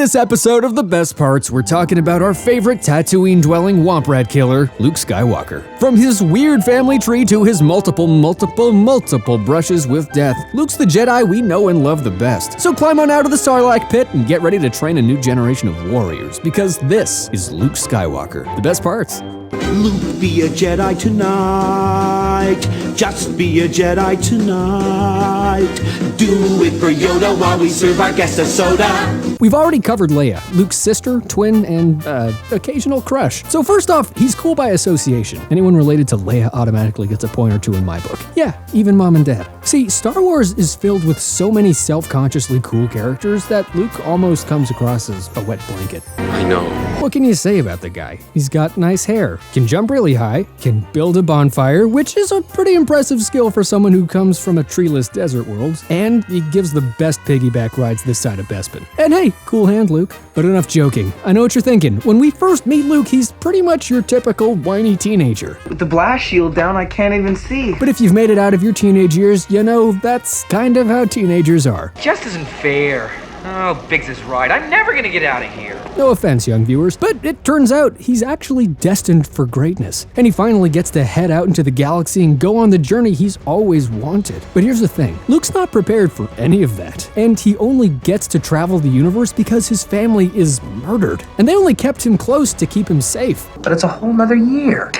this episode of The Best Parts, we're talking about our favorite Tatooine-dwelling womp rat killer, Luke Skywalker. From his weird family tree to his multiple brushes with death, Luke's the Jedi we know and love the best. So climb on out of the Sarlacc pit and get ready to train a new generation of warriors, because this is Luke Skywalker. The Best Parts. Luke, be a Jedi tonight. Just be a Jedi tonight. Do it for Yoda while we serve our guests a soda. We've already covered Leia, Luke's sister, twin, and occasional crush. So first off, he's cool by association. Anyone related to Leia automatically gets a point or two in my book. Yeah, even mom and dad. See, Star Wars is filled with so many self-consciously cool characters that Luke almost comes across as a wet blanket. I know. What can you say about the guy? He's got nice hair, can jump really high, can build a bonfire, which is a pretty impressive skill for someone who comes from a treeless desert world, and he gives the best piggyback rides this side of Bespin. And hey, cool hand, Luke. But enough joking. I know what you're thinking. When we first meet Luke, he's pretty much your typical whiny teenager. With the blast shield down, I can't even see. But if you've made it out of your teenage years, you know that's kind of how teenagers are. Just isn't fair. Oh, Biggs is right. I'm never gonna get out of here. No offense, young viewers, but it turns out he's actually destined for greatness. And he finally gets to head out into the galaxy and go on the journey he's always wanted. But here's the thing, Luke's not prepared for any of that. And he only gets to travel the universe because his family is murdered. And they only kept him close to keep him safe. But it's a whole nother year.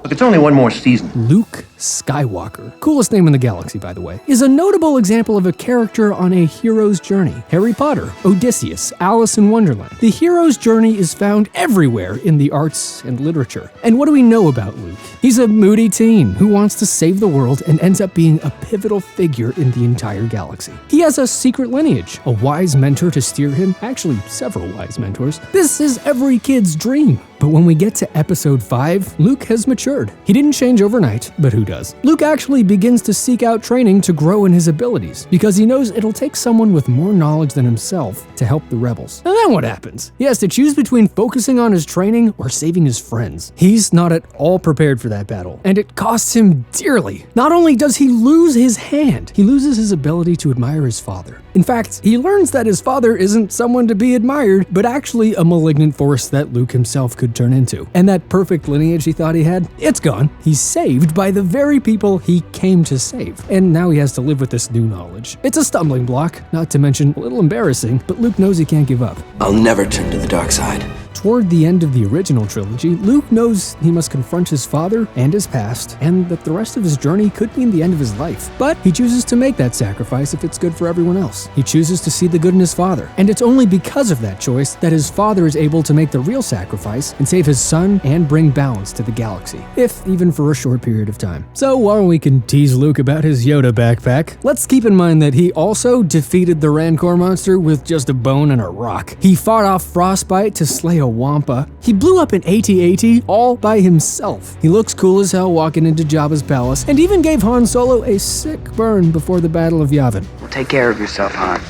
Look, it's only one more season. Luke Skywalker, coolest name in the galaxy by the way, is a notable example of a character on a hero's journey. Harry Potter, Odysseus, Alice in Wonderland. The hero's journey is found everywhere in the arts and literature. And what do we know about Luke? He's a moody teen who wants to save the world and ends up being a pivotal figure in the entire galaxy. He has a secret lineage, a wise mentor to steer him, actually several wise mentors. This is every kid's dream. But when we get to episode 5, Luke has matured. He didn't change overnight, but who does? Luke actually begins to seek out training to grow in his abilities, because he knows it'll take someone with more knowledge than himself to help the rebels. And then what happens? He has to choose between focusing on his training or saving his friends. He's not at all prepared for that battle, and it costs him dearly. Not only does he lose his hand, he loses his ability to admire his father. In fact, he learns that his father isn't someone to be admired, but actually a malignant force that Luke himself could turn into. And that perfect lineage he thought he had, it's gone. He's saved by the very people he came to save. And now he has to live with this new knowledge. It's a stumbling block, not to mention a little embarrassing, but Luke knows he can't give up. I'll never turn to the dark side. Toward the end of the original trilogy, Luke knows he must confront his father and his past, and that the rest of his journey could mean the end of his life. But he chooses to make that sacrifice if it's good for everyone else. He chooses to see the good in his father, and it's only because of that choice that his father is able to make the real sacrifice and save his son and bring balance to the galaxy, if even for a short period of time. So while we can tease Luke about his Yoda backpack, let's keep in mind that he also defeated the Rancor monster with just a bone and a rock. He fought off Frostbite to slay a Wampa. He blew up an AT-AT all by himself. He looks cool as hell walking into Jabba's palace, and even gave Han Solo a sick burn before the Battle of Yavin. Well, take care of yourself, Han.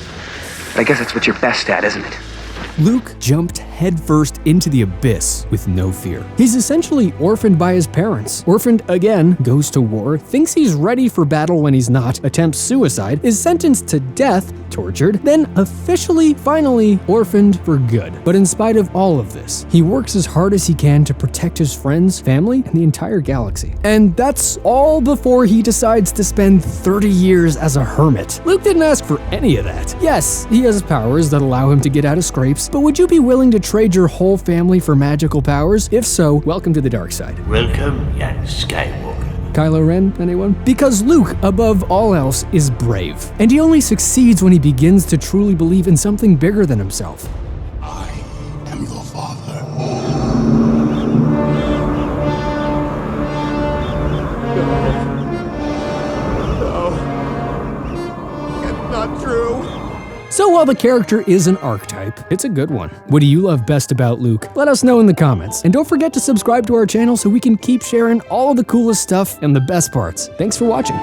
But I guess that's what you're best at, isn't it? Luke jumped headfirst into the abyss with no fear. He's essentially orphaned by his parents. Orphaned again, goes to war, thinks he's ready for battle when he's not, attempts suicide, is sentenced to death, tortured, then officially, finally orphaned for good. But in spite of all of this, he works as hard as he can to protect his friends, family, and the entire galaxy. And that's all before he decides to spend 30 years as a hermit. Luke didn't ask for any of that. Yes, he has powers that allow him to get out of scrapes, but would you be willing to trade your whole family for magical powers? If so, welcome to the dark side. Welcome, young Skywalker. Kylo Ren, anyone? Because Luke, above all else, is brave. And he only succeeds when he begins to truly believe in something bigger than himself. I am your father. No. It's not true. So while the character is an archetype, it's a good one. What do you love best about Luke? Let us know in the comments. And don't forget to subscribe to our channel so we can keep sharing all of the coolest stuff and the best parts. Thanks for watching.